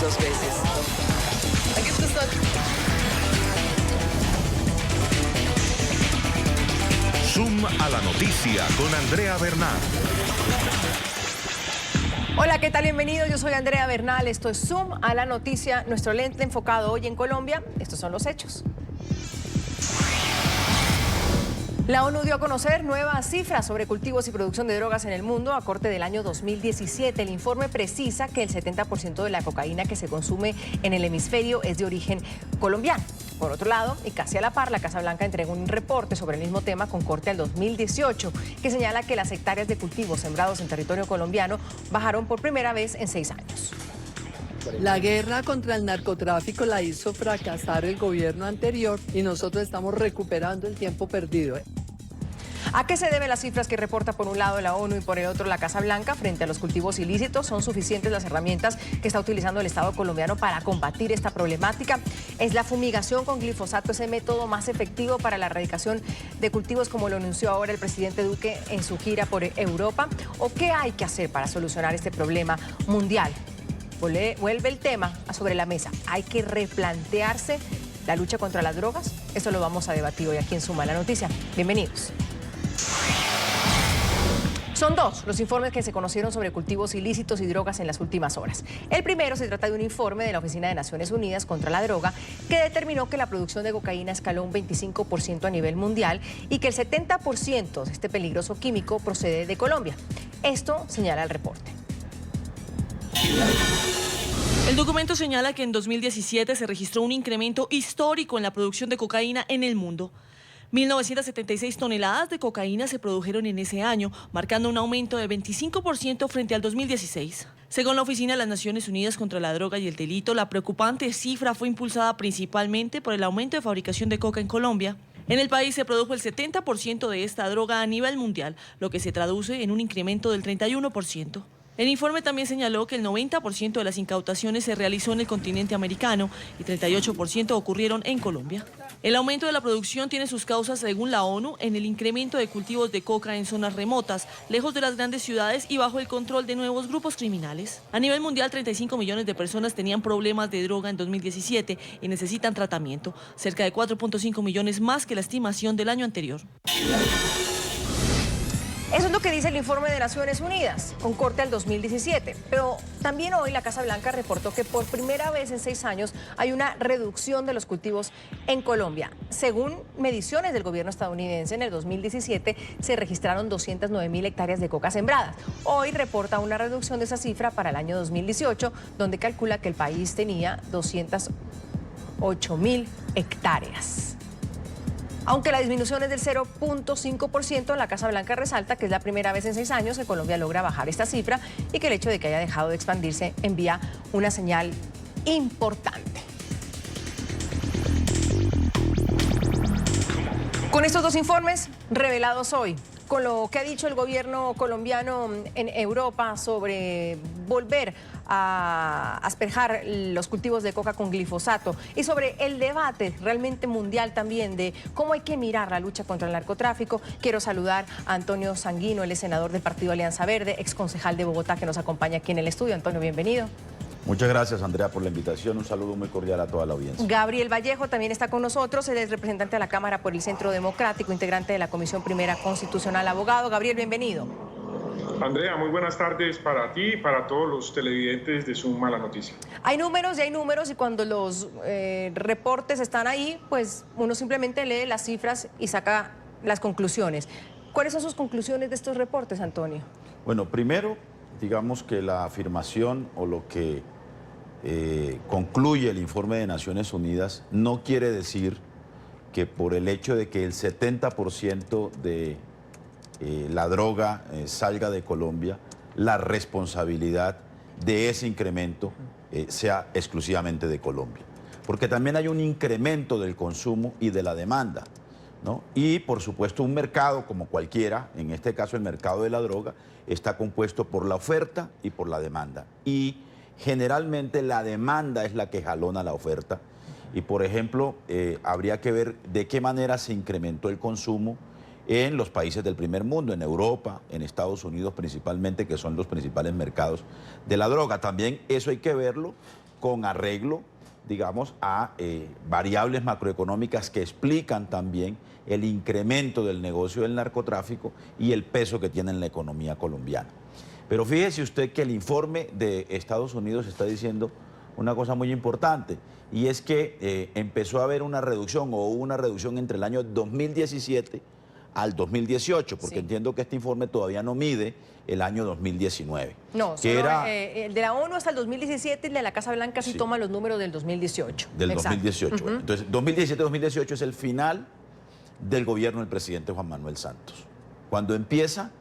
2 veces. Aquí está. Zoom a la noticia con Andrea Bernal. Hola, ¿qué tal? Bienvenidos. Yo soy Andrea Bernal. Esto es Zoom a la noticia. Nuestro lente enfocado hoy en Colombia. Estos son los hechos. La ONU dio a conocer nuevas cifras sobre cultivos y producción de drogas en el mundo a corte del año 2017. El informe precisa que el 70% de la cocaína que se consume en el hemisferio es de origen colombiano. Por otro lado, y casi a la par, la Casa Blanca entregó un reporte sobre el mismo tema con corte al 2018, que señala que las hectáreas de cultivos sembrados en territorio colombiano bajaron por primera vez en 6 años. La guerra contra el narcotráfico la hizo fracasar el gobierno anterior y nosotros estamos recuperando el tiempo perdido. ¿A qué se deben las cifras que reporta por un lado la ONU y por el otro la Casa Blanca frente a los cultivos ilícitos? ¿Son suficientes las herramientas que está utilizando el Estado colombiano para combatir esta problemática? ¿Es la fumigación con glifosato ese método más efectivo para la erradicación de cultivos como lo anunció ahora el presidente Duque en su gira por Europa? ¿O qué hay que hacer para solucionar este problema mundial? Vuelve el tema sobre la mesa. ¿Hay que replantearse la lucha contra las drogas? Eso lo vamos a debatir hoy aquí en Suma la Noticia. Bienvenidos. Son 2 los informes que se conocieron sobre cultivos ilícitos y drogas en las últimas horas. El primero se trata de un informe de la Oficina de Naciones Unidas contra la Droga que determinó que la producción de cocaína escaló un 25% a nivel mundial y que el 70% de este peligroso químico procede de Colombia. Esto señala el reporte. El documento señala que en 2017 se registró un incremento histórico en la producción de cocaína en el mundo. 1.976 toneladas de cocaína se produjeron en ese año, marcando un aumento de 25% frente al 2016. Según la Oficina de las Naciones Unidas contra la Droga y el Delito, la preocupante cifra fue impulsada principalmente por el aumento de fabricación de coca en Colombia. En el país se produjo el 70% de esta droga a nivel mundial, lo que se traduce en un incremento del 31%. El informe también señaló que el 90% de las incautaciones se realizó en el continente americano y 38% ocurrieron en Colombia. El aumento de la producción tiene sus causas, según la ONU, en el incremento de cultivos de coca en zonas remotas, lejos de las grandes ciudades y bajo el control de nuevos grupos criminales. A nivel mundial, 35 millones de personas tenían problemas de droga en 2017 y necesitan tratamiento, cerca de 4.5 millones más que la estimación del año anterior. Eso es lo que dice el informe de Naciones Unidas, con corte al 2017. Pero también hoy la Casa Blanca reportó que por primera vez en 6 años hay una reducción de los cultivos en Colombia. Según mediciones del gobierno estadounidense, en el 2017 se registraron 209.000 hectáreas de coca sembradas. Hoy reporta una reducción de esa cifra para el año 2018, donde calcula que el país tenía 208.000 hectáreas. Aunque la disminución es del 0.5%, la Casa Blanca resalta que es la primera vez en 6 años que Colombia logra bajar esta cifra y que el hecho de que haya dejado de expandirse envía una señal importante. Con estos 2 informes revelados hoy, con lo que ha dicho el gobierno colombiano en Europa sobre volver a asperjar los cultivos de coca con glifosato y sobre el debate realmente mundial también de cómo hay que mirar la lucha contra el narcotráfico, quiero saludar a Antonio Sanguino, él es senador del Partido Alianza Verde, exconcejal de Bogotá, que nos acompaña aquí en el estudio. Antonio, bienvenido. Muchas gracias, Andrea, por la invitación. Un saludo muy cordial a toda la audiencia. Gabriel Vallejo también está con nosotros. Él es representante de la Cámara por el Centro Democrático, integrante de la Comisión Primera Constitucional. Abogado, Gabriel, bienvenido. Andrea, muy buenas tardes para ti y para todos los televidentes de Suma la Noticia. Hay números y cuando los reportes están ahí, pues uno simplemente lee las cifras y saca las conclusiones. ¿Cuáles son sus conclusiones de estos reportes, Antonio? Bueno, primero, digamos que la afirmación o lo que concluye el informe de Naciones Unidas no quiere decir que por el hecho de que el 70% de la droga salga de Colombia, la responsabilidad de ese incremento sea exclusivamente de Colombia. Porque también hay un incremento del consumo y de la demanda, ¿no? Y por supuesto un mercado como cualquiera, en este caso el mercado de la droga, está compuesto por la oferta y por la demanda. Y generalmente la demanda es la que jalona la oferta. Y por ejemplo, habría que ver de qué manera se incrementó el consumo en los países del primer mundo, en Europa, en Estados Unidos principalmente, que son los principales mercados de la droga. También eso hay que verlo con arreglo, digamos, a variables macroeconómicas que explican también el incremento del negocio del narcotráfico y el peso que tiene en la economía colombiana. Pero fíjese usted que el informe de Estados Unidos está diciendo una cosa muy importante, y es que empezó a haber una reducción, o hubo una reducción entre el año 2017 al 2018, porque entiendo que este informe todavía no mide el año 2019. No, que solo, era el de la ONU hasta el 2017, y el de la Casa Blanca sí toma los números del 2018. Del Exacto. 2018. Bueno, entonces, 2017-2018 es el final del gobierno del presidente Juan Manuel Santos, cuando empieza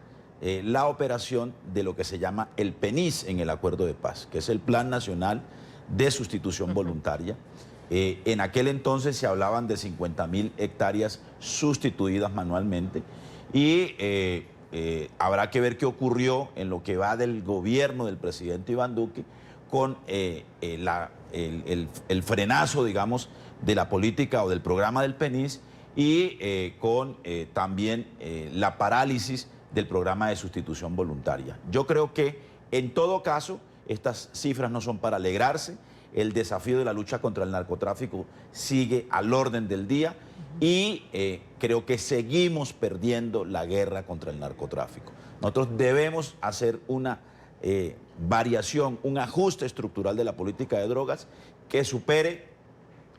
la operación de lo que se llama el PENIS en el Acuerdo de Paz, que es el Plan Nacional de Sustitución Voluntaria. En aquel entonces se hablaban de 50.000 hectáreas sustituidas manualmente, y habrá que ver qué ocurrió en lo que va del gobierno del presidente Iván Duque con el frenazo, digamos, de la política o del programa del PENIS, y con también la parálisis del programa de sustitución voluntaria. Yo creo que en todo caso estas cifras no son para alegrarse. El desafío de la lucha contra el narcotráfico sigue al orden del día, y creo que seguimos perdiendo la guerra contra el narcotráfico. Nosotros debemos hacer una variación, un ajuste estructural de la política de drogas que supere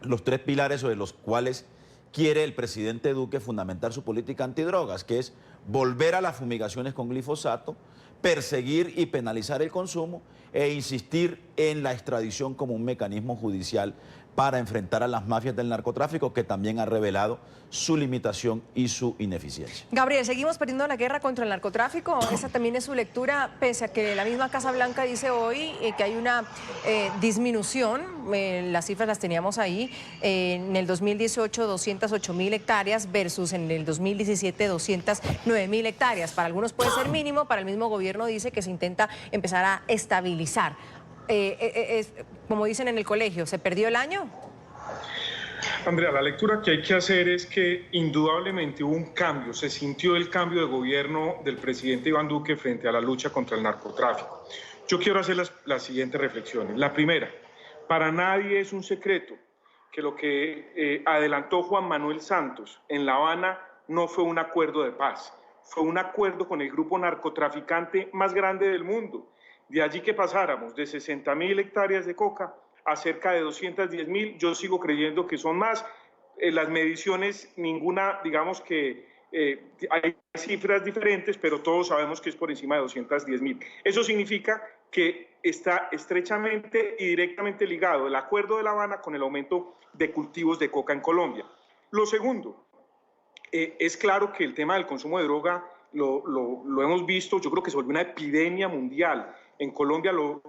los 3 pilares sobre los cuales quiere el presidente Duque fundamentar su política antidrogas, que es volver a las fumigaciones con glifosato, perseguir y penalizar el consumo, e insistir en la extradición como un mecanismo judicial para enfrentar a las mafias del narcotráfico, que también ha revelado su limitación y su ineficiencia. Gabriel, ¿seguimos perdiendo la guerra contra el narcotráfico? Esa también es su lectura, pese a que la misma Casa Blanca dice hoy que hay una disminución. Las cifras las teníamos ahí. En el 2018, 208.000 hectáreas versus en el 2017, 209.000 hectáreas. Para algunos puede ser mínimo, para el mismo gobierno dice que se intenta empezar a estabilizar. Como dicen en el colegio, ¿se perdió el año? Andrea, la lectura que hay que hacer es que indudablemente hubo un cambio, se sintió el cambio de gobierno del presidente Iván Duque frente a la lucha contra el narcotráfico. Yo quiero hacer las siguientes reflexiones. La primera, para nadie es un secreto que lo que adelantó Juan Manuel Santos en La Habana no fue un acuerdo de paz, fue un acuerdo con el grupo narcotraficante más grande del mundo. De allí que pasáramos de 60.000 hectáreas de coca a cerca de 210.000, yo sigo creyendo que son más. Las mediciones, ninguna, digamos que hay cifras diferentes, pero todos sabemos que es por encima de 210.000. Eso significa que está estrechamente y directamente ligado el Acuerdo de La Habana con el aumento de cultivos de coca en Colombia. Lo segundo, es claro que el tema del consumo de droga lo hemos visto, yo creo que se volvió una epidemia mundial. En Colombia lo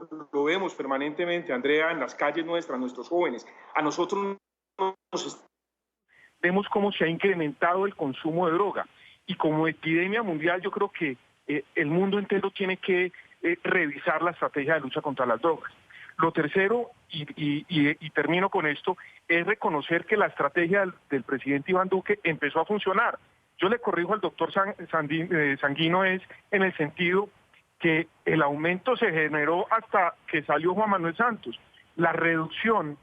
vemos permanentemente, Andrea, en las calles nuestras, nuestros jóvenes. A nosotros vemos cómo se ha incrementado el consumo de droga. Y como epidemia mundial, yo creo que el mundo entero tiene que revisar la estrategia de lucha contra las drogas. Lo tercero, y termino con esto, es reconocer que la estrategia del presidente Iván Duque empezó a funcionar. Yo le corrijo al doctor Sanguino, es en el sentido que el aumento se generó hasta que salió Juan Manuel Santos. La reducción,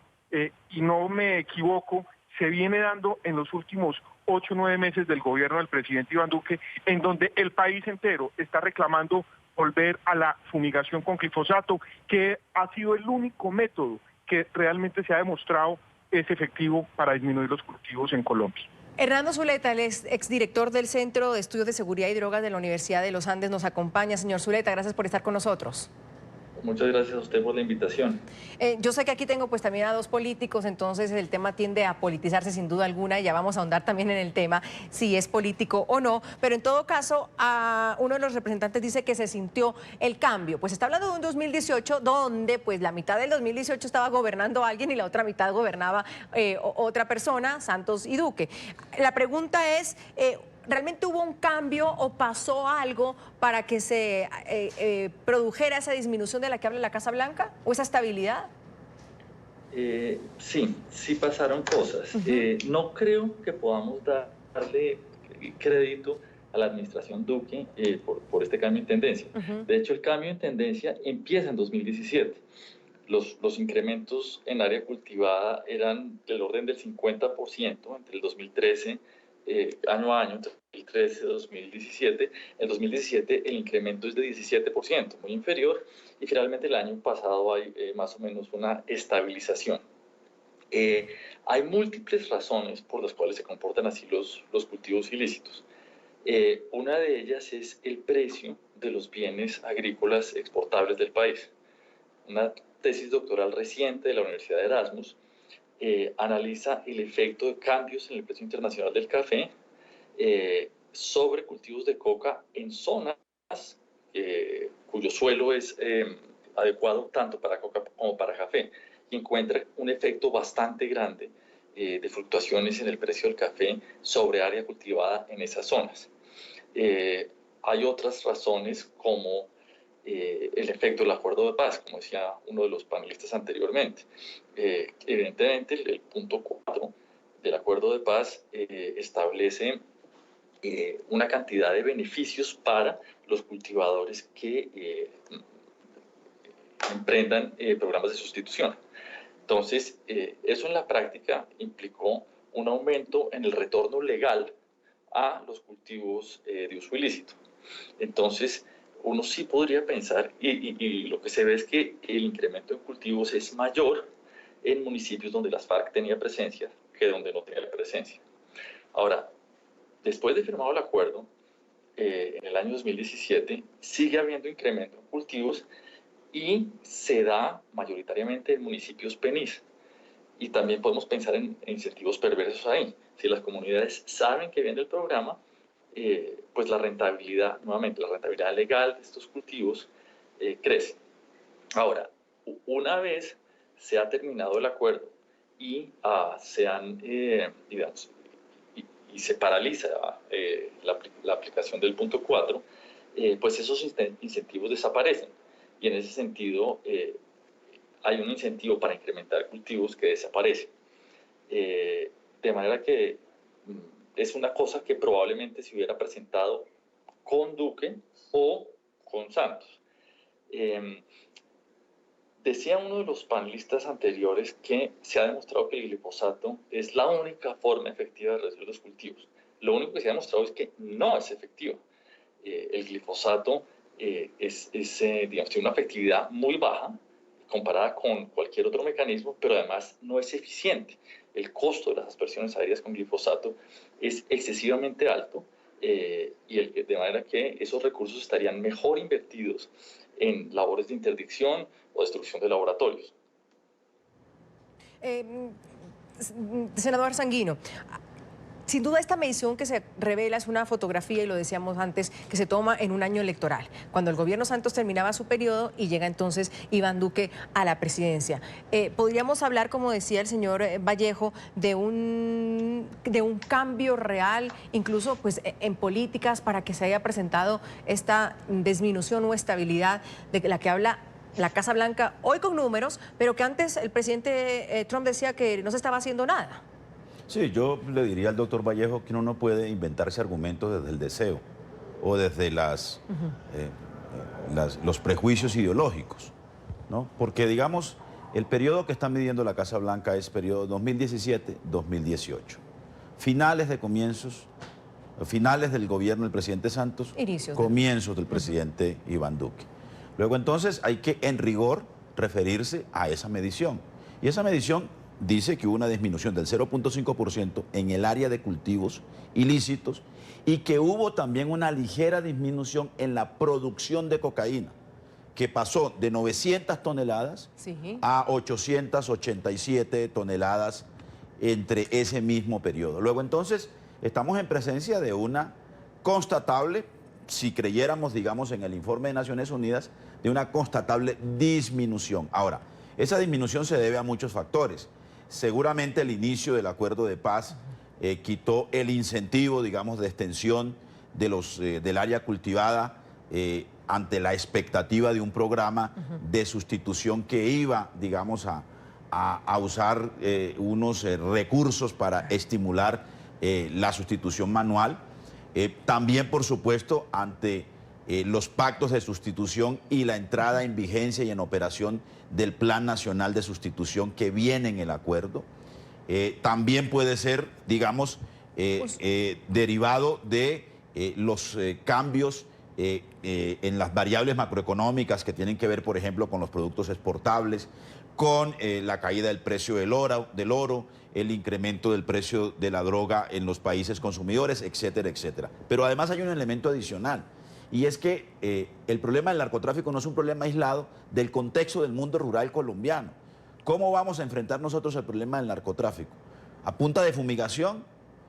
y no me equivoco, se viene dando en los últimos 8 o 9 meses del gobierno del presidente Iván Duque, en donde el país entero está reclamando volver a la fumigación con glifosato, que ha sido el único método que realmente se ha demostrado es efectivo para disminuir los cultivos en Colombia. Hernando Zuleta, el exdirector del Centro de Estudios de Seguridad y Drogas de la Universidad de los Andes, nos acompaña. Señor Zuleta, gracias por estar con nosotros. Muchas gracias a usted por la invitación. Yo sé que aquí tengo pues también a 2 políticos, entonces el tema tiende a politizarse sin duda alguna, y ya vamos a ahondar también en el tema si es político o no, pero en todo caso uno de los representantes dice que se sintió el cambio. Pues está hablando de un 2018 donde pues la mitad del 2018 estaba gobernando alguien y la otra mitad gobernaba otra persona, Santos y Duque. La pregunta es, ¿realmente hubo un cambio o pasó algo para que se produjera esa disminución de la que habla la Casa Blanca o esa estabilidad? Sí pasaron cosas. No creo que podamos darle crédito a la administración Duque por este cambio en tendencia. De hecho, el cambio en tendencia empieza en 2017. los incrementos en área cultivada eran del orden del 50% entre el 2013, año a año, entre 2013 y 2017. En 2017 el incremento es de 17%, muy inferior, y finalmente el año pasado hay más o menos una estabilización. Hay múltiples razones por las cuales se comportan así los cultivos ilícitos. Una de ellas es el precio de los bienes agrícolas exportables del país. Una tesis doctoral reciente de la Universidad de Erasmus analiza el efecto de cambios en el precio internacional del café sobre cultivos de coca en zonas cuyo suelo es adecuado tanto para coca como para café, y encuentra un efecto bastante grande de fluctuaciones en el precio del café sobre área cultivada en esas zonas. Hay otras razones como el efecto del acuerdo de paz, como decía uno de los panelistas anteriormente. Evidentemente, el punto 4 del acuerdo de paz establece una cantidad de beneficios para los cultivadores que emprendan programas de sustitución. Entonces, eso en la práctica implicó un aumento en el retorno legal a los cultivos de uso ilícito. Entonces, uno sí podría pensar, y lo que se ve es que el incremento en cultivos es mayor en municipios donde las FARC tenía presencia que donde no tenía presencia. Ahora, después de firmado el acuerdo, en el año 2017, sigue habiendo incremento en cultivos y se da mayoritariamente en municipios PENIS. Y también podemos pensar en incentivos perversos ahí. Si las comunidades saben que viene el programa, pues la rentabilidad, nuevamente, la rentabilidad legal de estos cultivos crece. Ahora, una vez se ha terminado el acuerdo y digamos, y se paraliza la aplicación del punto 4, pues esos incentivos desaparecen. Y en ese sentido, hay un incentivo para incrementar cultivos que desaparece. De manera que es una cosa que probablemente se hubiera presentado con Duque o con Santos. Decía uno de los panelistas anteriores que se ha demostrado que el glifosato es la única forma efectiva de reducir los cultivos. Lo único que se ha demostrado es que no es efectivo. El glifosato digamos, tiene una efectividad muy baja comparada con cualquier otro mecanismo, pero además no es eficiente. El costo de las aspersiones aéreas con glifosato es excesivamente alto, de manera que esos recursos estarían mejor invertidos en labores de interdicción o destrucción de laboratorios. Senador Sanguino, sin duda esta medición que se revela es una fotografía, y lo decíamos antes, que se toma en un año electoral, cuando el gobierno Santos terminaba su periodo y llega entonces Iván Duque a la presidencia. Podríamos hablar, como decía el señor Vallejo, de un cambio real, incluso pues, en políticas, para que se haya presentado esta disminución o estabilidad de la que habla la Casa Blanca, hoy con números, pero que antes el presidente Trump decía que no se estaba haciendo nada. Sí, yo le diría al doctor Vallejo que uno no puede inventarse argumentos desde el deseo o desde los prejuicios ideológicos, ¿no? Porque, digamos, el periodo que está midiendo la Casa Blanca es periodo 2017-2018. Finales del gobierno del presidente Santos, comienzos del presidente Iván Duque. Luego, entonces, hay que, en rigor, referirse a esa medición. Y esa medición dice que hubo una disminución del 0.5% en el área de cultivos ilícitos y que hubo también una ligera disminución en la producción de cocaína, que pasó de 900 toneladas a 887 toneladas entre ese mismo periodo. Luego, entonces, estamos en presencia de una constatable, si creyéramos, digamos, en el informe de Naciones Unidas, de una constatable disminución. Ahora, esa disminución se debe a muchos factores. Seguramente el inicio del acuerdo de paz quitó el incentivo, digamos, de extensión del área cultivada ante la expectativa de un programa de sustitución que iba, digamos, a usar unos recursos para estimular la sustitución manual. También, por supuesto, ante los pactos de sustitución y la entrada en vigencia y en operación del Plan Nacional de Sustitución que viene en el acuerdo. También puede ser, digamos, derivado de los cambios en las variables macroeconómicas que tienen que ver, por ejemplo, con los productos exportables, con la caída del precio del oro, el incremento del precio de la droga en los países consumidores, etcétera, etcétera. Pero además hay un elemento adicional, y es que el problema del narcotráfico no es un problema aislado del contexto del mundo rural colombiano. ¿Cómo vamos a enfrentar nosotros el problema del narcotráfico? ¿A punta de fumigación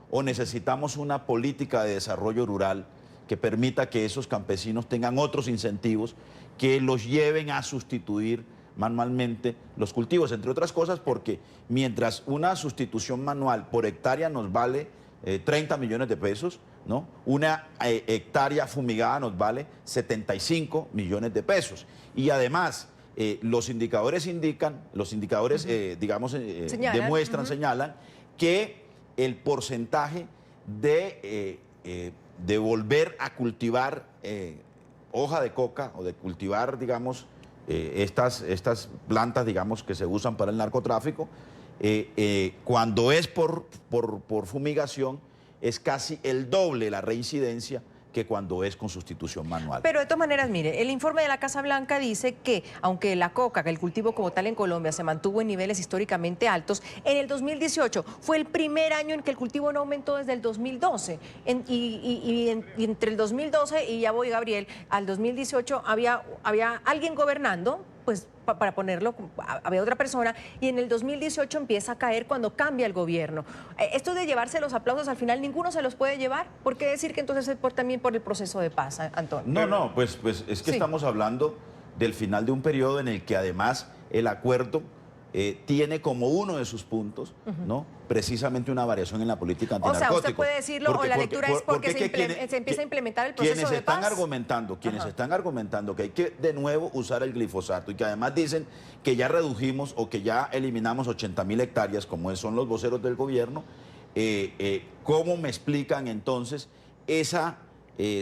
o necesitamos una política de desarrollo rural que permita que esos campesinos tengan otros incentivos que los lleven a sustituir manualmente los cultivos? Entre otras cosas porque mientras una sustitución manual por hectárea nos vale 30 millones de pesos, ¿no? Una hectárea fumigada nos vale 75 millones de pesos. Y además, los indicadores señalan que el porcentaje de volver a cultivar hoja de coca o de cultivar, digamos, estas plantas, digamos, que se usan para el narcotráfico, cuando es por fumigación, es casi el doble la reincidencia que cuando es con sustitución manual. Pero de todas maneras, mire, el informe de la Casa Blanca dice que aunque la coca, que el cultivo como tal en Colombia se mantuvo en niveles históricamente altos, en el 2018 fue el primer año en que el cultivo no aumentó desde el 2012. Y entre el 2012 y ya voy, Gabriel, al 2018 había alguien gobernando, pues para ponerlo, había otra persona, y en el 2018 empieza a caer cuando cambia el gobierno. Esto de llevarse los aplausos, al final ninguno se los puede llevar. ¿Por qué decir que entonces es también por el proceso de paz, Antonio? No, pues es que estamos hablando del final de un periodo en el que además el acuerdo tiene como uno de sus puntos, ¿no?, precisamente una variación en la política antinarcótica. O sea, usted puede decirlo, o la lectura es porque se empieza a implementar el proceso de paz. Quienes están argumentando que hay que de nuevo usar el glifosato y que además dicen que ya redujimos o que ya eliminamos 80.000 hectáreas, como son los voceros del gobierno, ¿cómo me explican entonces esa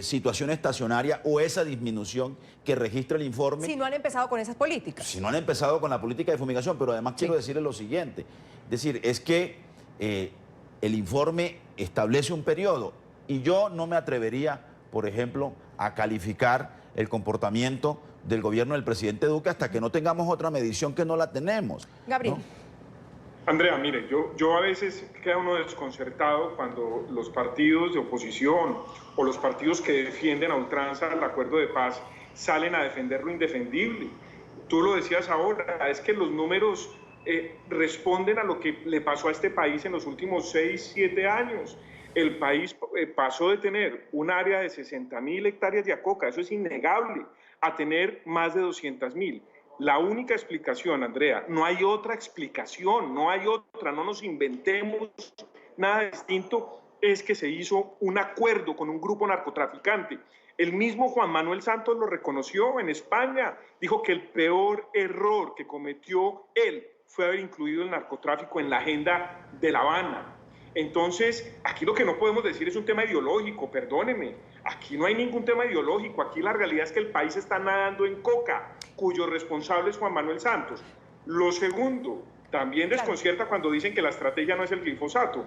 situación estacionaria o esa disminución que registra el informe? Si no han empezado con esas políticas. Si no han empezado con la política de fumigación, pero además quiero decirle lo siguiente, es decir, es que el informe establece un periodo y yo no me atrevería, por ejemplo, a calificar el comportamiento del gobierno del presidente Duque hasta que no tengamos otra medición, que no la tenemos, ¿no? Gabriel. Andrea, mire, yo a veces queda uno desconcertado cuando los partidos de oposición o los partidos que defienden a ultranza el acuerdo de paz salen a defender lo indefendible. Tú lo decías ahora, es que los números responden a lo que le pasó a este país en los últimos 6, 7 años. El país pasó de tener un área de 60.000 hectáreas de acoca, eso es innegable, a tener más de 200.000. La única explicación, Andrea, no hay otra explicación, no hay otra, no nos inventemos nada distinto, es que se hizo un acuerdo con un grupo narcotraficante. El mismo Juan Manuel Santos lo reconoció en España, dijo que el peor error que cometió él fue haber incluido el narcotráfico en la agenda de La Habana. Entonces, aquí lo que no podemos decir es un tema ideológico, perdóneme. Aquí no hay ningún tema ideológico. Aquí la realidad es que el país está nadando en coca, cuyo responsable es Juan Manuel Santos. Lo segundo, también desconcierta cuando dicen que la estrategia no es el glifosato.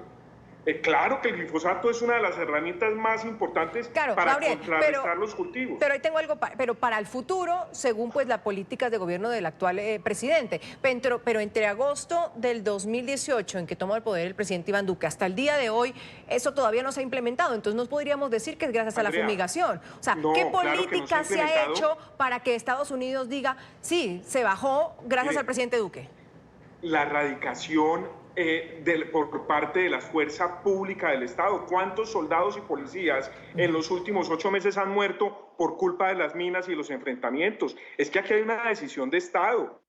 Claro que el glifosato es una de las herramientas más importantes para Gabriel, contrarrestar los cultivos. Pero ahí tengo algo, pero para el futuro, según pues las políticas de gobierno del actual presidente, pero entre agosto del 2018, en que tomó el poder el presidente Iván Duque, hasta el día de hoy, eso todavía no se ha implementado. Entonces no podríamos decir que es gracias a la fumigación. O sea, ¿qué política se ha hecho para que Estados Unidos diga, sí, se bajó gracias al presidente Duque? La erradicación por parte de la fuerza pública del Estado. ¿Cuántos soldados y policías en los últimos 8 meses han muerto por culpa de las minas y los enfrentamientos? Es que aquí hay una decisión de Estado.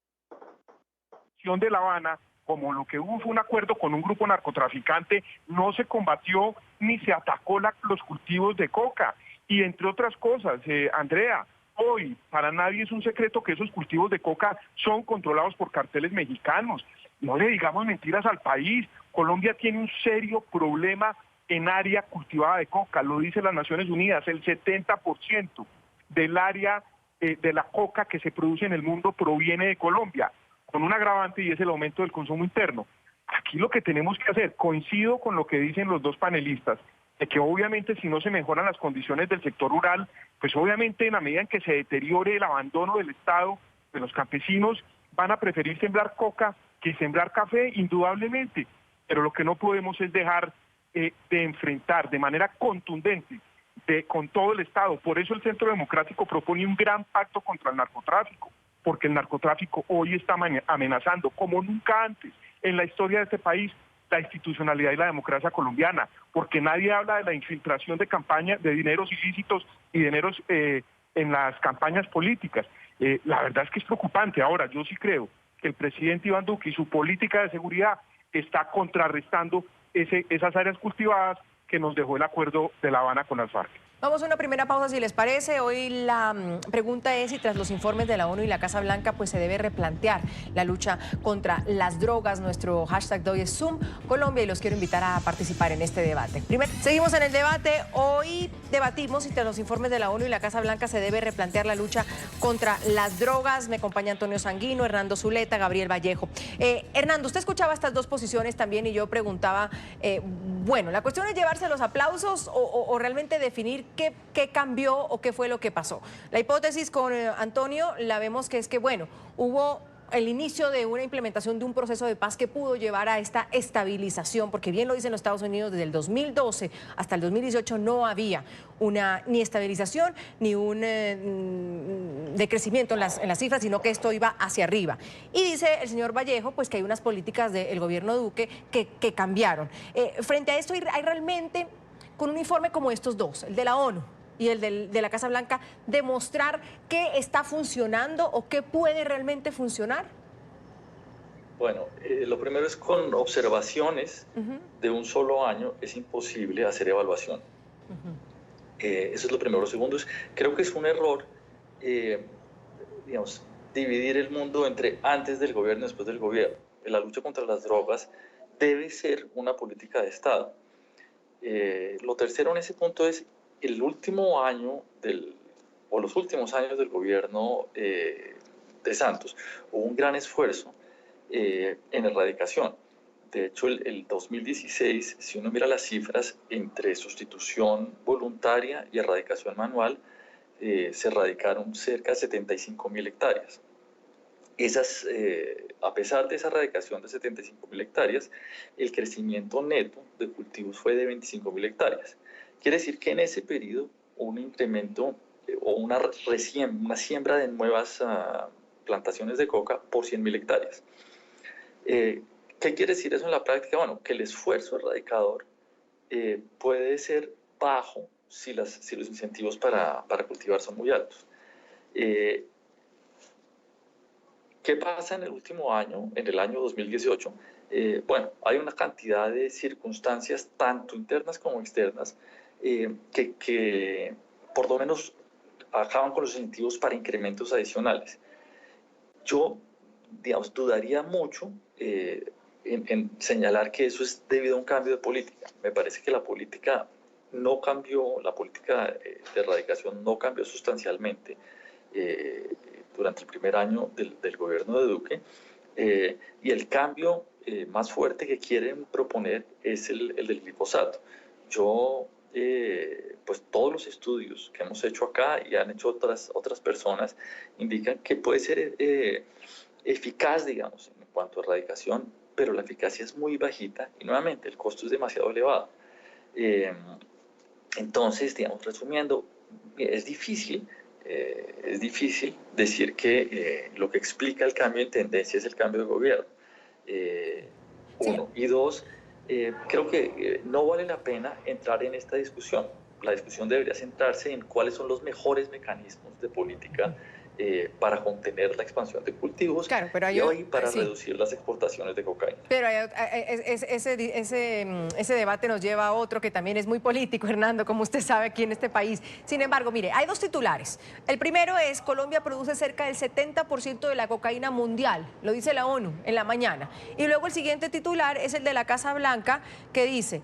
De La Habana, como lo que hubo fue un acuerdo con un grupo narcotraficante, no se combatió ni se atacó los cultivos de coca. Y entre otras cosas, Andrea, hoy para nadie es un secreto que esos cultivos de coca son controlados por carteles mexicanos. No le digamos mentiras al país. Colombia tiene un serio problema en área cultivada de coca, lo dice las Naciones Unidas, el 70%. del área de la coca que se produce en el mundo proviene de Colombia, con un agravante y es el aumento del consumo interno. Aquí lo que tenemos que hacer, coincido con lo que dicen los dos panelistas, de que obviamente si no se mejoran las condiciones del sector rural, pues obviamente en la medida en que se deteriore el abandono del Estado, de los campesinos van a preferir sembrar coca que sembrar café, indudablemente. Pero lo que no podemos es dejar de enfrentar de manera contundente con todo el Estado. Por eso el Centro Democrático propone un gran pacto contra el narcotráfico, porque el narcotráfico hoy está amenazando, como nunca antes en la historia de este país, la institucionalidad y la democracia colombiana, porque nadie habla de la infiltración de campañas, de dineros ilícitos y dineros en las campañas políticas. La verdad es que es preocupante. Ahora, yo sí creo que el presidente Iván Duque y su política de seguridad está contrarrestando esas áreas cultivadas que nos dejó el acuerdo de La Habana con las FARC. Vamos a una primera pausa, si les parece. Hoy la pregunta es si tras los informes de la ONU y la Casa Blanca pues se debe replantear la lucha contra las drogas. Nuestro hashtag de hoy es Zoom Colombia y los quiero invitar a participar en este debate. Seguimos en el debate. Hoy debatimos si tras los informes de la ONU y la Casa Blanca se debe replantear la lucha contra las drogas. Me acompaña Antonio Sanguino, Hernando Zuleta, Gabriel Vallejo. Hernando, usted escuchaba estas dos posiciones también y yo preguntaba, bueno, la cuestión es llevarse los aplausos o realmente definir qué cambió o qué fue lo que pasó. La hipótesis con Antonio la vemos que es que, bueno, hubo el inicio de una implementación de un proceso de paz que pudo llevar a esta estabilización, porque bien lo dicen los Estados Unidos, desde el 2012 hasta el 2018 no había ni estabilización ni un decrecimiento en las cifras, sino que esto iba hacia arriba. Y dice el señor Vallejo pues que hay unas políticas del gobierno Duque que cambiaron. Frente a esto hay realmente, con un informe como estos dos, el de la ONU y el de la Casa Blanca, demostrar qué está funcionando o qué puede realmente funcionar? Bueno, lo primero es con observaciones de un solo año es imposible hacer evaluación. Eso es lo primero. Lo segundo es, creo que es un error, digamos, dividir el mundo entre antes del gobierno y después del gobierno. La lucha contra las drogas debe ser una política de Estado. Lo tercero en ese punto es el último año los últimos años del gobierno de Santos hubo un gran esfuerzo en erradicación. De hecho, el 2016, si uno mira las cifras entre sustitución voluntaria y erradicación manual, se erradicaron cerca de 75.000 hectáreas. A pesar de esa erradicación de 75.000 hectáreas, el crecimiento neto de cultivos fue de 25.000 hectáreas. Quiere decir que en ese periodo hubo un incremento o una siembra de nuevas plantaciones de coca por 100.000 hectáreas. ¿Qué quiere decir eso en la práctica? Bueno, que el esfuerzo erradicador puede ser bajo si los incentivos para cultivar son muy altos. ¿Qué pasa en el último año, en el año 2018? Bueno, hay una cantidad de circunstancias, tanto internas como externas, que por lo menos acaban con los incentivos para incrementos adicionales. Yo, digamos, dudaría mucho en señalar que eso es debido a un cambio de política. Me parece que la política no cambió, la política de erradicación no cambió sustancialmente durante el primer año del gobierno de Duque, y el cambio más fuerte que quieren proponer es el del glifosato. Pues todos los estudios que hemos hecho acá y han hecho otras personas indican que puede ser eficaz, digamos, en cuanto a erradicación, pero la eficacia es muy bajita y nuevamente el costo es demasiado elevado. Entonces, digamos, resumiendo, es difícil decir que lo que explica el cambio en tendencia es el cambio de gobierno. Uno. Y dos, creo que no vale la pena entrar en esta discusión. La discusión debería centrarse en cuáles son los mejores mecanismos de política para contener la expansión de cultivos y hoy para reducir las exportaciones de cocaína. Pero ese debate nos lleva a otro que también es muy político, Hernando, como usted sabe aquí en este país. Sin embargo, mire, hay dos titulares. El primero es: Colombia produce cerca del 70% de la cocaína mundial, lo dice la ONU en la mañana. Y luego el siguiente titular es el de la Casa Blanca, que dice: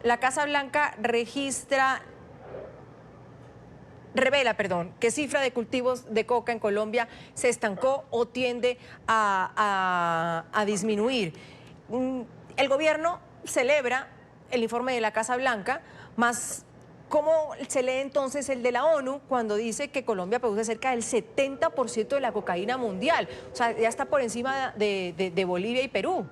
la Casa Blanca registra revela, que cifra de cultivos de coca en Colombia se estancó o tiende a disminuir. El gobierno celebra el informe de la Casa Blanca, más ¿cómo se lee entonces el de la ONU cuando dice que Colombia produce cerca del 70% de la cocaína mundial? O sea, ya está por encima de Bolivia y Perú.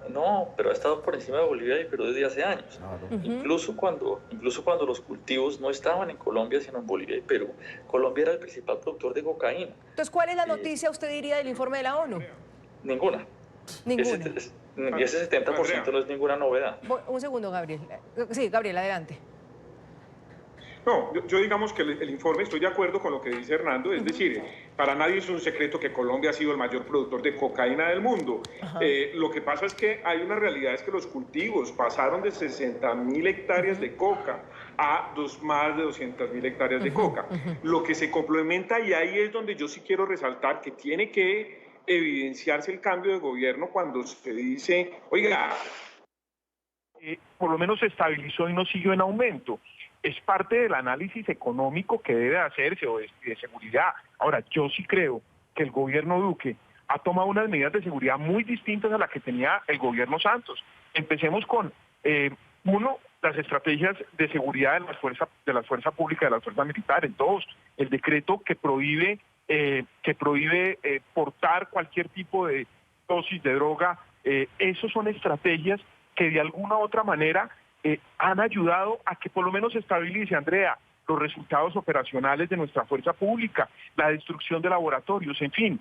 No, pero ha estado por encima de Bolivia y Perú desde hace años. Incluso cuando los cultivos no estaban en Colombia, sino en Bolivia y Perú, Colombia era el principal productor de cocaína. Entonces, ¿cuál es la noticia, usted diría, del informe de la ONU? Ninguna. Ninguna. Y ese 70% no es ninguna novedad. Un segundo, Gabriel. Sí, Gabriel, adelante. No, yo digamos que el informe, estoy de acuerdo con lo que dice Hernando, es decir, para nadie es un secreto que Colombia ha sido el mayor productor de cocaína del mundo. Lo que pasa es que hay una realidad, es que los cultivos pasaron de 60.000 hectáreas de coca a más de 200.000 hectáreas de coca. Lo que se complementa, y ahí es donde yo sí quiero resaltar que tiene que evidenciarse el cambio de gobierno cuando se dice, oiga, por lo menos se estabilizó y no siguió en aumento. Es parte del análisis económico que debe hacerse o de seguridad. Ahora, yo sí creo que el gobierno Duque ha tomado unas medidas de seguridad muy distintas a las que tenía el gobierno Santos. Empecemos con, las estrategias de seguridad de la fuerza pública, de las fuerzas militares. 2, el decreto que prohíbe portar cualquier tipo de dosis de droga. Esos son estrategias que de alguna u otra manera han ayudado a que por lo menos se estabilice, Andrea, los resultados operacionales de nuestra fuerza pública, la destrucción de laboratorios, en fin.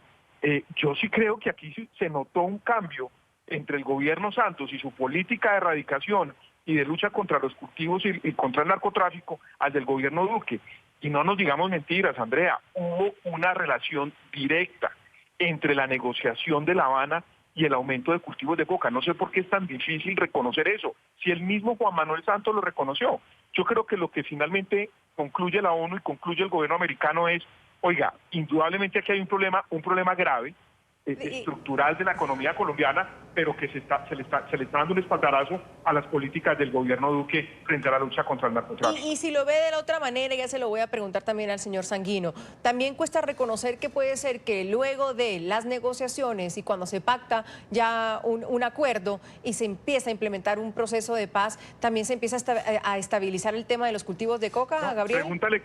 Yo sí creo que aquí se notó un cambio entre el gobierno Santos y su política de erradicación y de lucha contra los cultivos y contra el narcotráfico al del gobierno Duque. Y no nos digamos mentiras, Andrea, hubo una relación directa entre la negociación de La Habana y el aumento de cultivos de coca. No sé por qué es tan difícil reconocer eso, si el mismo Juan Manuel Santos lo reconoció. Yo creo que lo que finalmente concluye la ONU y concluye el gobierno americano es, oiga, indudablemente aquí hay un problema grave, estructural de la economía colombiana, pero que se le está dando un espaldarazo a las políticas del gobierno Duque frente a la lucha contra el narcotráfico. Y si lo ve de la otra manera, ya se lo voy a preguntar también al señor Sanguino, también cuesta reconocer que puede ser que luego de las negociaciones y cuando se pacta ya un acuerdo y se empieza a implementar un proceso de paz, también se empieza a estabilizar el tema de los cultivos de coca, Gabriel. Pregúntale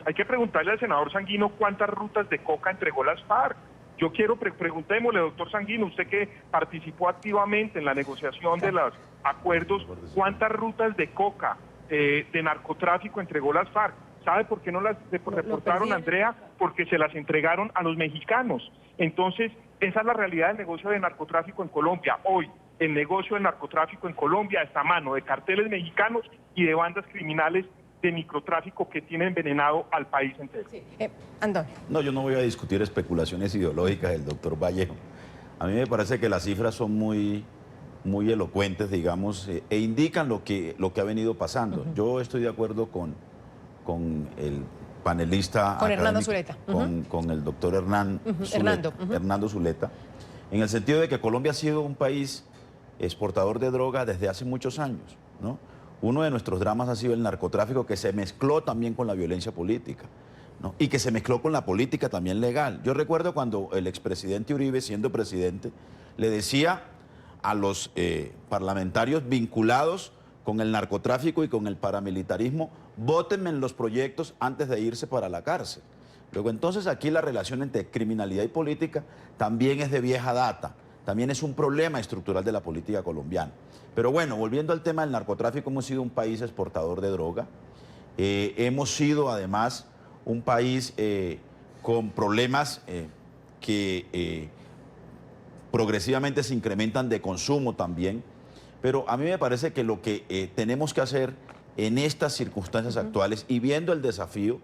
hay que preguntarle al senador Sanguino cuántas rutas de coca entregó las FARC. Yo quiero, preguntémosle, doctor Sanguino, usted que participó activamente en la negociación de los acuerdos, ¿cuántas rutas de coca, de narcotráfico entregó las FARC? ¿Sabe por qué no las reportaron, Andrea? Porque se las entregaron a los mexicanos. Entonces, esa es la realidad del negocio de narcotráfico en Colombia. Hoy, el negocio de narcotráfico en Colombia está a mano de carteles mexicanos y de bandas criminales de microtráfico que tiene envenenado al país entero. Sí. Antonio. No, yo no voy a discutir especulaciones ideológicas del doctor Vallejo. A mí me parece que las cifras son muy elocuentes, digamos, e indican lo que ha venido pasando. Yo estoy de acuerdo con el panelista con Hernando Zuleta. Con el doctor Hernando Zuleta, en el sentido de que Colombia ha sido un país exportador de droga desde hace muchos años, ¿no? Uno de nuestros dramas ha sido el narcotráfico, que se mezcló también con la violencia política, ¿no? Y que se mezcló con la política también legal. Yo recuerdo cuando el expresidente Uribe, siendo presidente, le decía a los parlamentarios vinculados con el narcotráfico y con el paramilitarismo, vótenme en los proyectos antes de irse para la cárcel. Luego entonces aquí la relación entre criminalidad y política también es de vieja data, también es un problema estructural de la política colombiana. Pero bueno, volviendo al tema del narcotráfico, hemos sido un país exportador de droga, hemos sido además un país con problemas que progresivamente se incrementan de consumo también, pero a mí me parece que lo que tenemos que hacer en estas circunstancias actuales y viendo el desafío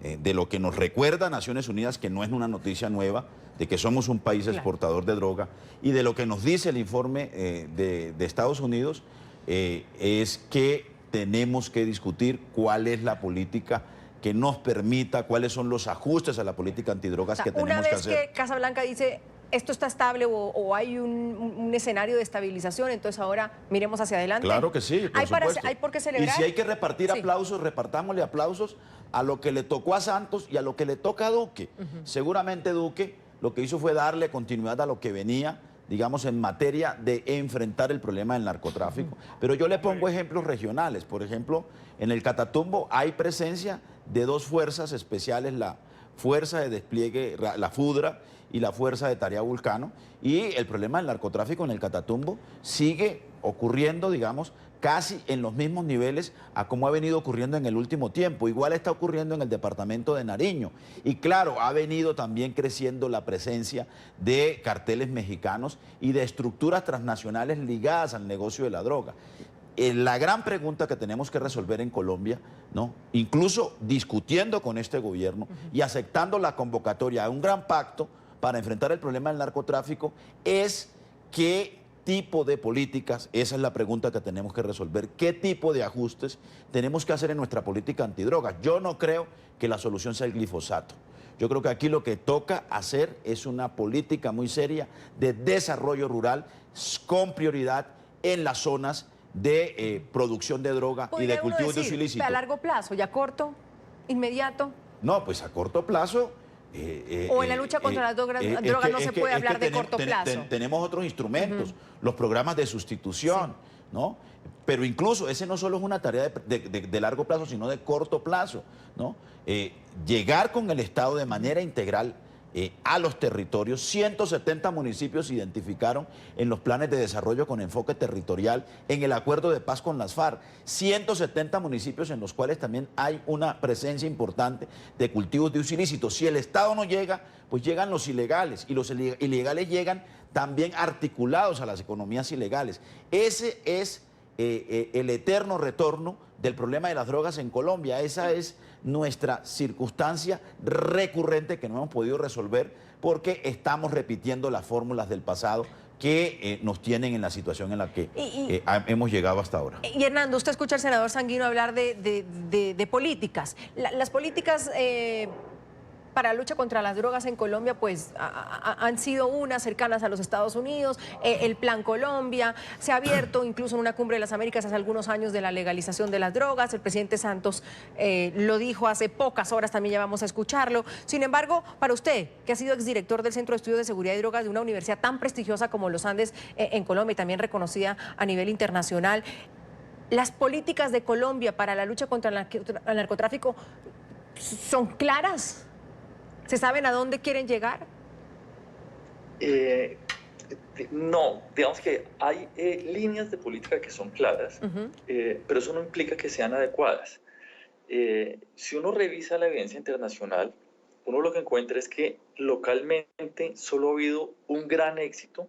de lo que nos recuerda Naciones Unidas, que no es una noticia nueva, de que somos un país exportador de droga, y de lo que nos dice el informe de Estados Unidos, es que tenemos que discutir cuál es la política que nos permita, cuáles son los ajustes a la política antidrogas que tenemos que hacer. Una vez que Casa Blanca dice ¿esto está estable o hay un escenario de estabilización? Entonces ahora miremos hacia adelante. Claro que sí, por supuesto. ¿Hay por qué celebrar? Y si hay que repartir Sí. aplausos, repartámosle aplausos a lo que le tocó a Santos y a lo que le toca a Duque. Seguramente Duque lo que hizo fue darle continuidad a lo que venía, digamos, en materia de enfrentar el problema del narcotráfico. Pero yo le pongo ejemplos regionales. Por ejemplo, en el Catatumbo hay presencia de dos fuerzas especiales, la Fuerza de Despliegue, la FUDRA, y la Fuerza de Tarea Vulcano, y el problema del narcotráfico en el Catatumbo sigue ocurriendo, digamos, casi en los mismos niveles a como ha venido ocurriendo en el último tiempo. Igual está ocurriendo en el departamento de Nariño. Y claro, ha venido también creciendo la presencia de carteles mexicanos y de estructuras transnacionales ligadas al negocio de la droga. La gran pregunta que tenemos que resolver en Colombia, ¿no? Incluso discutiendo con este gobierno y aceptando la convocatoria a un gran pacto para enfrentar el problema del narcotráfico, es qué tipo de políticas, esa es la pregunta que tenemos que resolver, qué tipo de ajustes tenemos que hacer en nuestra política antidrogas. Yo no creo que la solución sea el glifosato. Yo creo que aquí lo que toca hacer es una política muy seria de desarrollo rural con prioridad en las zonas de producción de droga y de cultivos de uso ilícito. ¿A largo plazo, ya corto, inmediato? No, pues a corto plazo... o en la lucha contra las drogas no se puede hablar de corto plazo. Tenemos otros instrumentos, los programas de sustitución, ¿no? Pero incluso ese no solo es una tarea de largo plazo, sino de corto plazo, ¿no? Llegar con el Estado de manera integral a los territorios. 170 municipios se identificaron en los planes de desarrollo con enfoque territorial en el acuerdo de paz con las FARC. 170 municipios en los cuales también hay una presencia importante de cultivos de uso ilícito. Si el Estado no llega, pues llegan los ilegales, y los ilegales llegan también articulados a las economías ilegales. Ese es el eterno retorno del problema de las drogas en Colombia. Esa es nuestra circunstancia recurrente que no hemos podido resolver porque estamos repitiendo las fórmulas del pasado que nos tienen en la situación en la que hemos llegado hasta ahora. Y Hernando, usted escucha al senador Sanguino hablar de políticas. Las políticas para la lucha contra las drogas en Colombia pues han sido unas cercanas a los Estados Unidos, el Plan Colombia, se ha abierto incluso en una cumbre de las Américas hace algunos años de la legalización de las drogas, el presidente Santos lo dijo hace pocas horas, también ya vamos a escucharlo. Sin embargo, para usted, que ha sido exdirector del Centro de Estudios de Seguridad y Drogas de una universidad tan prestigiosa como los Andes en Colombia y también reconocida a nivel internacional, ¿las políticas de Colombia para la lucha contra el narcotráfico son claras? ¿Se saben a dónde quieren llegar? No, digamos que hay líneas de política que son claras, pero eso no implica que sean adecuadas. Si uno revisa la evidencia internacional, uno lo que encuentra es que localmente solo ha habido un gran éxito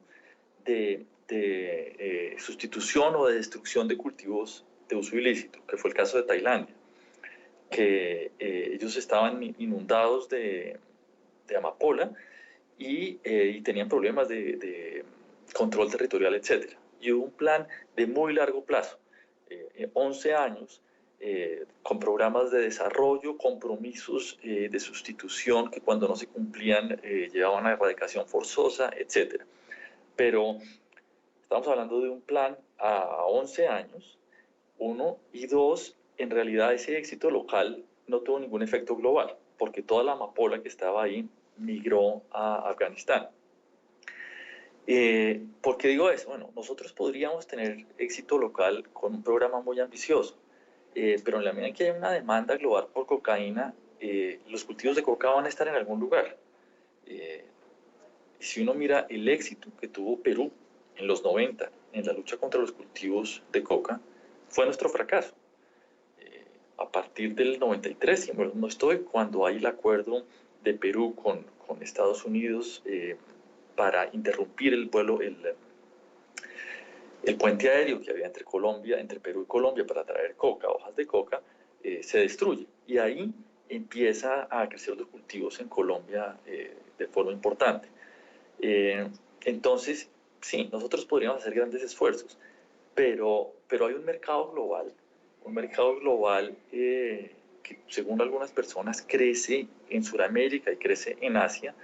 de sustitución o de destrucción de cultivos de uso ilícito, que fue el caso de Tailandia, que ellos estaban inundados de amapola y tenían problemas de control territorial, etc. Y hubo un plan de muy largo plazo, 11 años, con programas de desarrollo, compromisos de sustitución que cuando no se cumplían llevaban a erradicación forzosa, etc. Pero estamos hablando de un plan a 11 años, uno, y dos, en realidad ese éxito local no tuvo ningún efecto global, porque toda la amapola que estaba ahí migró a Afganistán. ¿Por qué digo eso? Bueno, nosotros podríamos tener éxito local con un programa muy ambicioso, pero en la medida en que hay una demanda global por cocaína, los cultivos de coca van a estar en algún lugar. Si uno mira el éxito que tuvo Perú en los 90 en la lucha contra los cultivos de coca, fue nuestro fracaso. A partir del 93, si no estoy, cuando hay el acuerdo de Perú con Estados Unidos para interrumpir el vuelo, el puente aéreo que había entre Perú y Colombia para traer coca, hojas de coca, se destruye. Y ahí empieza a crecer los cultivos en Colombia de forma importante. Entonces, sí, nosotros podríamos hacer grandes esfuerzos, pero hay un mercado global que según algunas personas crece en Sudamérica y crece en Asia,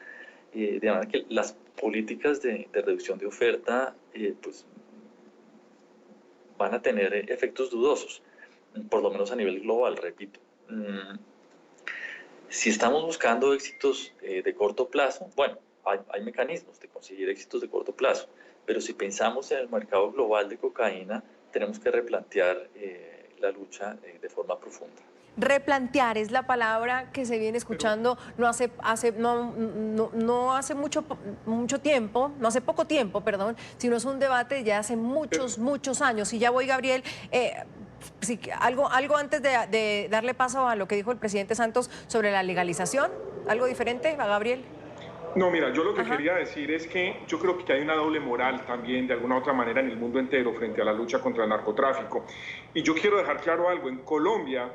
de manera que las políticas de reducción de oferta pues, van a tener efectos dudosos, por lo menos a nivel global, repito. Si estamos buscando éxitos de corto plazo, bueno, hay mecanismos de conseguir éxitos de corto plazo, pero si pensamos en el mercado global de cocaína, tenemos que replantear la lucha de forma profunda. Replantear es la palabra que se viene escuchando no hace mucho tiempo, no hace poco tiempo, perdón, sino es un debate ya hace muchos años. Y ya voy, Gabriel, sí, algo antes de darle paso a lo que dijo el presidente Santos sobre la legalización, ¿algo diferente, a Gabriel? No, mira, yo lo que quería decir es que yo creo que hay una doble moral también, de alguna u otra manera, en el mundo entero frente a la lucha contra el narcotráfico. Y yo quiero dejar claro algo, en Colombia,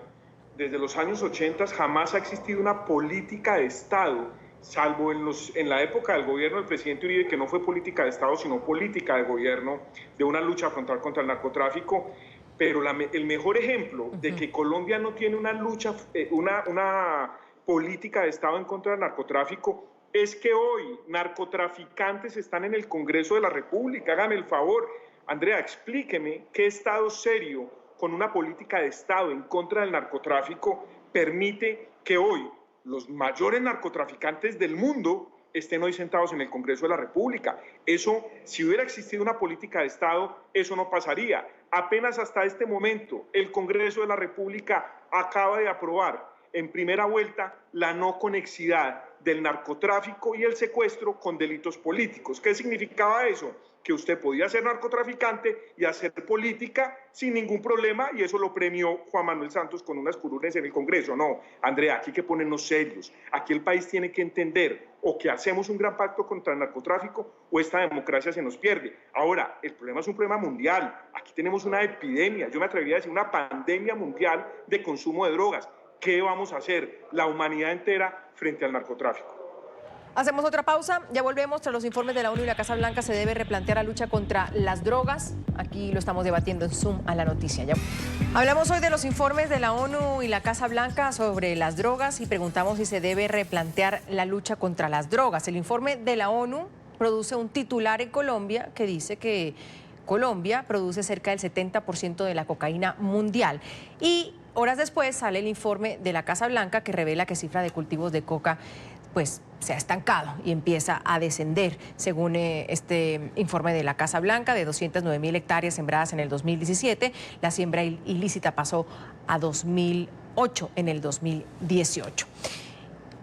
desde los años 80 jamás ha existido una política de Estado, salvo en la época del gobierno del presidente Uribe, que no fue política de Estado, sino política de gobierno, de una lucha frontal contra el narcotráfico. Pero el mejor ejemplo de que Colombia no tiene una lucha, una política de Estado en contra del narcotráfico, es que hoy narcotraficantes están en el Congreso de la República. Hágame el favor, Andrea, explíqueme qué Estado serio con una política de Estado en contra del narcotráfico permite que hoy los mayores narcotraficantes del mundo estén hoy sentados en el Congreso de la República. Eso, si hubiera existido una política de Estado, eso no pasaría. Apenas hasta este momento, el Congreso de la República acaba de aprobar en primera vuelta la no conexidad del narcotráfico y el secuestro con delitos políticos. ¿Qué significaba eso? Que usted podía ser narcotraficante y hacer política sin ningún problema, y eso lo premió Juan Manuel Santos con unas curules en el Congreso. No, Andrea, aquí hay que ponernos serios. Aquí el país tiene que entender o que hacemos un gran pacto contra el narcotráfico o esta democracia se nos pierde. Ahora, el problema es un problema mundial. Aquí tenemos una epidemia, yo me atrevería a decir una pandemia mundial de consumo de drogas. ¿Qué vamos a hacer la humanidad entera frente al narcotráfico? Hacemos otra pausa, ya volvemos. Tras los informes de la ONU y la Casa Blanca se debe replantear la lucha contra las drogas. Aquí lo estamos debatiendo en Zoom a la noticia. Ya. Hablamos hoy de los informes de la ONU y la Casa Blanca sobre las drogas y preguntamos si se debe replantear la lucha contra las drogas. El informe de la ONU produce un titular en Colombia que dice que Colombia produce cerca del 70% de la cocaína mundial. Y horas después sale el informe de la Casa Blanca que revela que cifra de cultivos de coca pues se ha estancado y empieza a descender, según este informe de la Casa Blanca, de 209.000 hectáreas sembradas en el 2017, la siembra ilícita pasó a 2.008 en el 2018.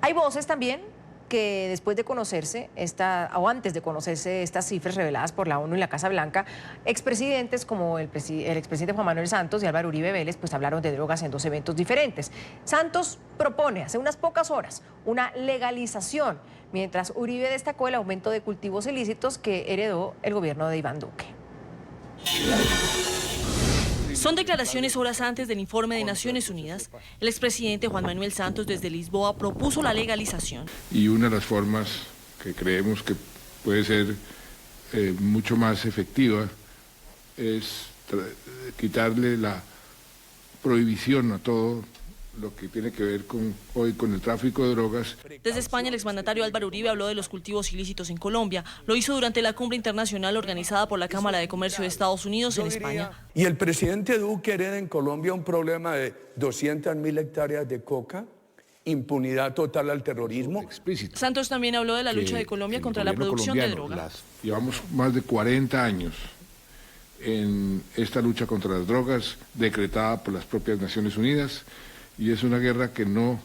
Hay voces también que después de conocerse, antes de conocerse estas cifras reveladas por la ONU y la Casa Blanca, expresidentes como el expresidente Juan Manuel Santos y Álvaro Uribe Vélez pues hablaron de drogas en dos eventos diferentes. Santos propone hace unas pocas horas una legalización, mientras Uribe destacó el aumento de cultivos ilícitos que heredó el gobierno de Iván Duque. Son declaraciones horas antes del informe de Naciones Unidas. El expresidente Juan Manuel Santos desde Lisboa propuso la legalización. Y una de las formas que creemos que puede ser mucho más efectiva es quitarle la prohibición a todo lo que tiene que ver hoy con el tráfico de drogas. Desde España, el exmandatario Álvaro Uribe habló de los cultivos ilícitos en Colombia. Lo hizo durante la cumbre internacional organizada por la Cámara de Comercio de Estados Unidos en España. Y el presidente Duque hereda en Colombia un problema de 200.000 hectáreas de coca, impunidad total al terrorismo. Santos también habló de la lucha de Colombia contra la producción de drogas. Llevamos más de 40 años en esta lucha contra las drogas, decretada por las propias Naciones Unidas, y es una guerra que no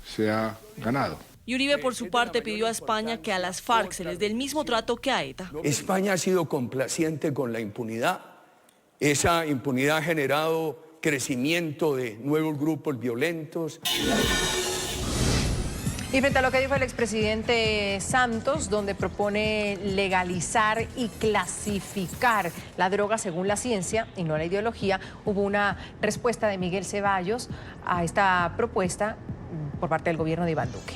se ha ganado. Y Uribe, por su parte, pidió a España que a las FARC se les dé el mismo trato que a ETA. España ha sido complaciente con la impunidad. Esa impunidad ha generado crecimiento de nuevos grupos violentos. Y frente a lo que dijo el expresidente Santos, donde propone legalizar y clasificar la droga según la ciencia y no la ideología, hubo una respuesta de Miguel Ceballos a esta propuesta por parte del gobierno de Iván Duque.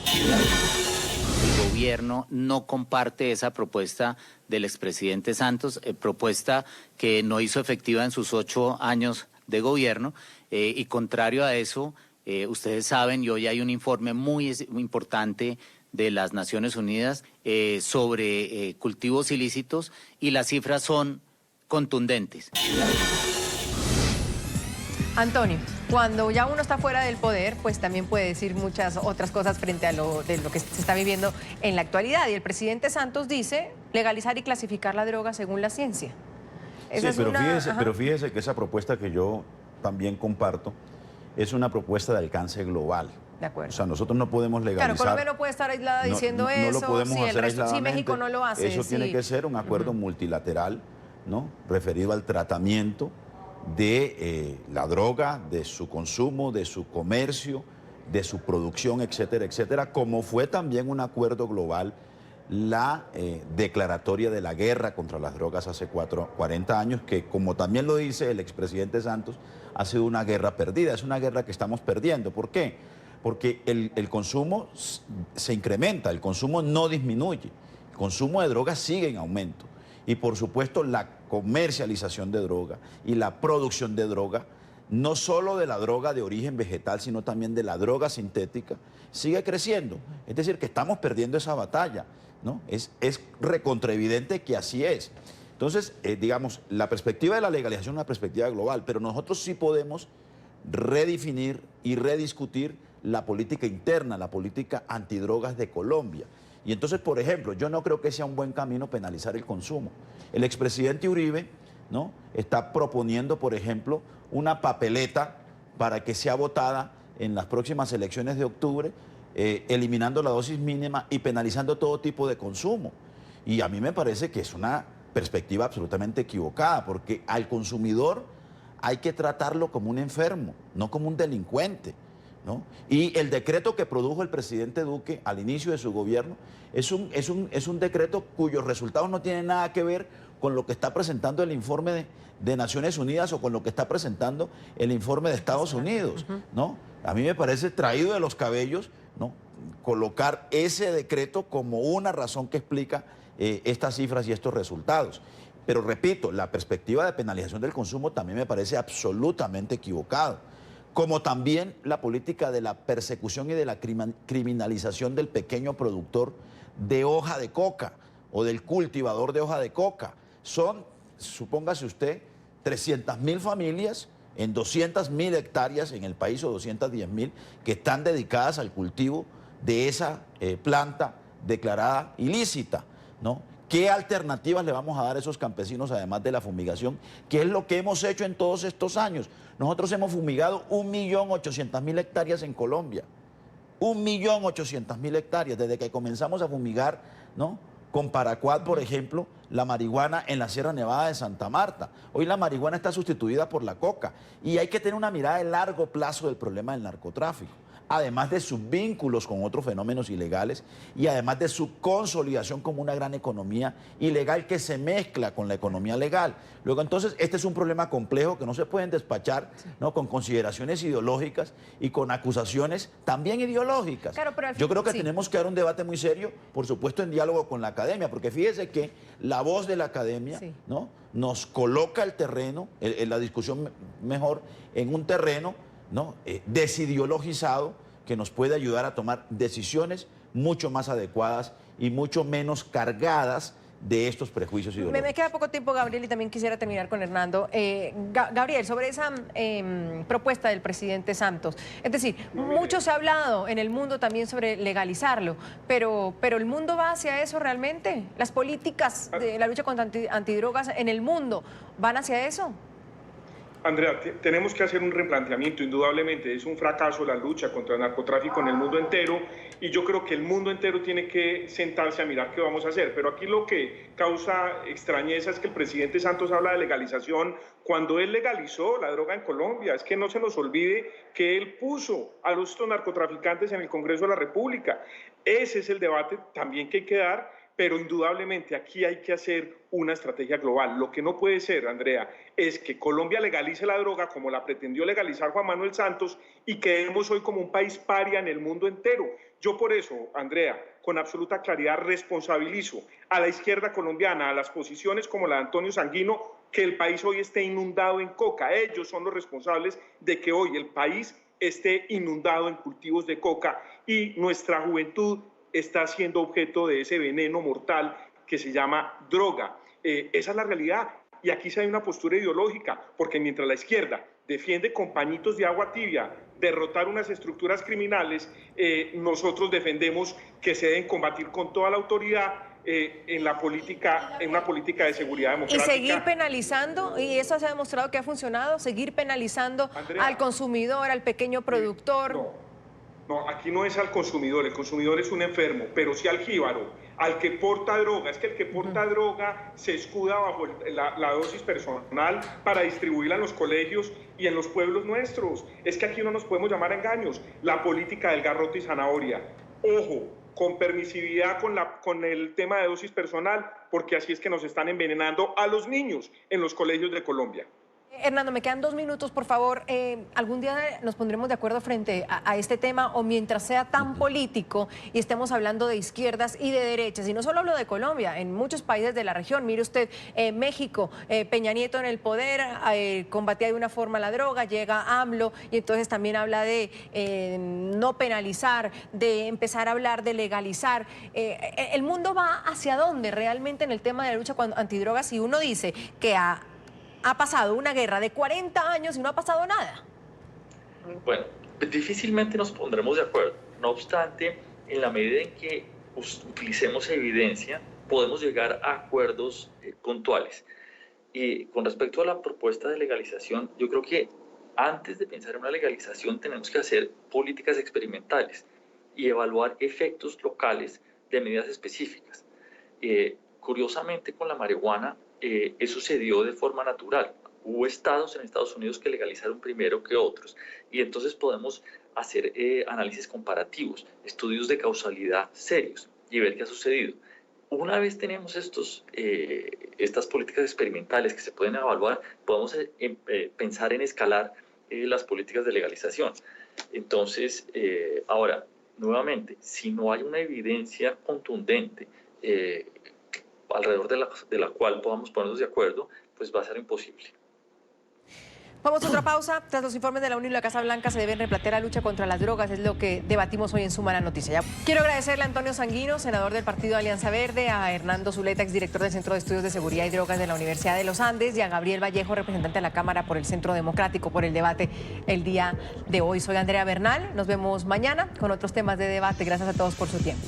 El gobierno no comparte esa propuesta del expresidente Santos, propuesta que no hizo efectiva en sus 8 años de gobierno, y contrario a eso, ustedes saben, y hoy hay un informe muy importante de las Naciones Unidas sobre cultivos ilícitos y las cifras son contundentes. Antonio, cuando ya uno está fuera del poder, pues también puede decir muchas otras cosas frente a lo que se está viviendo en la actualidad. Y el presidente Santos dice legalizar y clasificar la droga según la ciencia. Sí, pero fíjese que esa propuesta que yo también comparto es una propuesta de alcance global. De acuerdo. O sea, nosotros no podemos legalizar. Claro, Colombia no puede estar aislada diciendo no lo eso, podemos si el hacer resto, si aisladamente. México no lo hace. Eso tiene que ser un acuerdo multilateral, ¿no? Referido al tratamiento de la droga, de su consumo, de su comercio, de su producción, etcétera, etcétera, como fue también un acuerdo global la declaratoria de la guerra contra las drogas hace 40 años, que como también lo dice el expresidente Santos, ha sido una guerra perdida, es una guerra que estamos perdiendo. ¿Por qué? Porque el consumo se incrementa, el consumo no disminuye, el consumo de drogas sigue en aumento. Y por supuesto la comercialización de droga y la producción de droga, no solo de la droga de origen vegetal, sino también de la droga sintética, sigue creciendo. Es decir, que estamos perdiendo esa batalla, ¿no? Es recontraevidente que así es. Entonces, digamos, la perspectiva de la legalización es una perspectiva global, pero nosotros sí podemos redefinir y rediscutir la política interna, la política antidrogas de Colombia. Y entonces, por ejemplo, yo no creo que sea un buen camino penalizar el consumo. El expresidente Uribe, ¿no?, está proponiendo, por ejemplo, una papeleta para que sea votada en las próximas elecciones de octubre, eliminando la dosis mínima y penalizando todo tipo de consumo. Y a mí me parece que es una perspectiva absolutamente equivocada, porque al consumidor hay que tratarlo como un enfermo, no como un delincuente, ¿no? Y el decreto que produjo el presidente Duque al inicio de su gobierno es un decreto cuyos resultados no tienen nada que ver con lo que está presentando el informe de Naciones Unidas o con lo que está presentando el informe de Estados Unidos, ¿no? A mí me parece traído de los cabellos, ¿no?, colocar ese decreto como una razón que explica estas cifras y estos resultados. Pero repito, la perspectiva de penalización del consumo también me parece absolutamente equivocado, como también la política de la persecución y de la criminalización del pequeño productor de hoja de coca o del cultivador de hoja de coca. Son, supóngase usted, 300.000 familias en 200.000 hectáreas en el país, o 210.000, que están dedicadas al cultivo de esa planta declarada ilícita, ¿no? ¿Qué alternativas le vamos a dar a esos campesinos además de la fumigación? ¿Qué es lo que hemos hecho en todos estos años? Nosotros hemos fumigado 1.800.000 hectáreas en Colombia. 1.800.000 hectáreas desde que comenzamos a fumigar, ¿no?, con Paraquat, por ejemplo, la marihuana en la Sierra Nevada de Santa Marta. Hoy la marihuana está sustituida por la coca y hay que tener una mirada de largo plazo del problema del narcotráfico, además de sus vínculos con otros fenómenos ilegales y además de su consolidación como una gran economía ilegal que se mezcla con la economía legal. Luego, entonces, este es un problema complejo que no se pueden despachar, ¿no?, con consideraciones ideológicas y con acusaciones también ideológicas. Claro, pero al fin, yo creo que sí, tenemos que dar un debate muy serio, por supuesto en diálogo con la academia, porque fíjese que la voz de la academia, sí, ¿no?, nos coloca el terreno, la discusión mejor, en un terreno, ¿no?, desideologizado, que nos puede ayudar a tomar decisiones mucho más adecuadas y mucho menos cargadas de estos prejuicios ideológicos. Me queda poco tiempo, Gabriel, y también quisiera terminar con Hernando. Gabriel, sobre esa propuesta del presidente Santos, es decir, mucho se ha hablado en el mundo también sobre legalizarlo, pero ¿el mundo va hacia eso realmente? ¿Las políticas de la lucha contra antidrogas en el mundo van hacia eso? Andrea, tenemos que hacer un replanteamiento, indudablemente. Es un fracaso la lucha contra el narcotráfico en el mundo entero y yo creo que el mundo entero tiene que sentarse a mirar qué vamos a hacer. Pero aquí lo que causa extrañeza es que el presidente Santos habla de legalización cuando él legalizó la droga en Colombia. Es que no se nos olvide que él puso a los narcotraficantes en el Congreso de la República. Ese es el debate también que hay que dar, pero indudablemente aquí hay que hacer una estrategia global. Lo que no puede ser, Andrea, es que Colombia legalice la droga como la pretendió legalizar Juan Manuel Santos y quedemos hoy como un país paria en el mundo entero. Yo por eso, Andrea, con absoluta claridad responsabilizo a la izquierda colombiana, a las posiciones como la de Antonio Sanguino, que el país hoy esté inundado en coca. Ellos son los responsables de que hoy el país esté inundado en cultivos de coca y nuestra juventud está siendo objeto de ese veneno mortal que se llama droga. Esa es la realidad. Y aquí sí hay una postura ideológica, porque mientras la izquierda defiende con pañitos de agua tibia derrotar unas estructuras criminales, nosotros defendemos que se deben combatir con toda la autoridad en una política de seguridad democrática. Y seguir penalizando, y eso se ha demostrado que ha funcionado, seguir penalizando, Andrea, al consumidor, al pequeño productor. No, aquí no es al consumidor, el consumidor es un enfermo, pero sí al jíbaro, al que porta droga. Es que el que porta droga se escuda bajo la dosis personal para distribuirla en los colegios y en los pueblos nuestros. Es que aquí no nos podemos llamar a engaños. La política del garrote y zanahoria. Ojo, con permisividad con el tema de dosis personal, porque así es que nos están envenenando a los niños en los colegios de Colombia. Hernando, me quedan 2 minutos, por favor. ¿Algún día nos pondremos de acuerdo frente a este tema, o mientras sea tan político y estemos hablando de izquierdas y de derechas? Y no solo hablo de Colombia, en muchos países de la región. Mire usted, México, Peña Nieto en el poder, combatía de una forma la droga, llega AMLO y entonces también habla de no penalizar, de empezar a hablar de legalizar. ¿El mundo va hacia dónde realmente en el tema de la lucha antidrogas si uno dice que ha pasado una guerra de 40 años y no ha pasado nada? Bueno, difícilmente nos pondremos de acuerdo. No obstante, en la medida en que utilicemos evidencia, podemos llegar a acuerdos puntuales. Y con respecto a la propuesta de legalización, yo creo que antes de pensar en una legalización tenemos que hacer políticas experimentales y evaluar efectos locales de medidas específicas. Curiosamente, con la marihuana, eso se dio de forma natural. Hubo estados en Estados Unidos que legalizaron primero que otros, y entonces podemos hacer análisis comparativos, estudios de causalidad serios y ver qué ha sucedido. Una vez tenemos estas políticas experimentales que se pueden evaluar, podemos pensar en escalar las políticas de legalización. Entonces, ahora, nuevamente, si no hay una evidencia contundente alrededor de la cual podamos ponernos de acuerdo, pues va a ser imposible. Vamos a otra pausa. Tras los informes de la ONU y la Casa Blanca, se deben replantear la lucha contra las drogas. Es lo que debatimos hoy en Suma la Noticia. Quiero agradecerle a Antonio Sanguino, senador del Partido Alianza Verde, a Hernando Zuleta, exdirector del Centro de Estudios de Seguridad y Drogas de la Universidad de los Andes, y a Gabriel Vallejo, representante de la Cámara por el Centro Democrático, por el debate el día de hoy. Soy Andrea Bernal. Nos vemos mañana con otros temas de debate. Gracias a todos por su tiempo.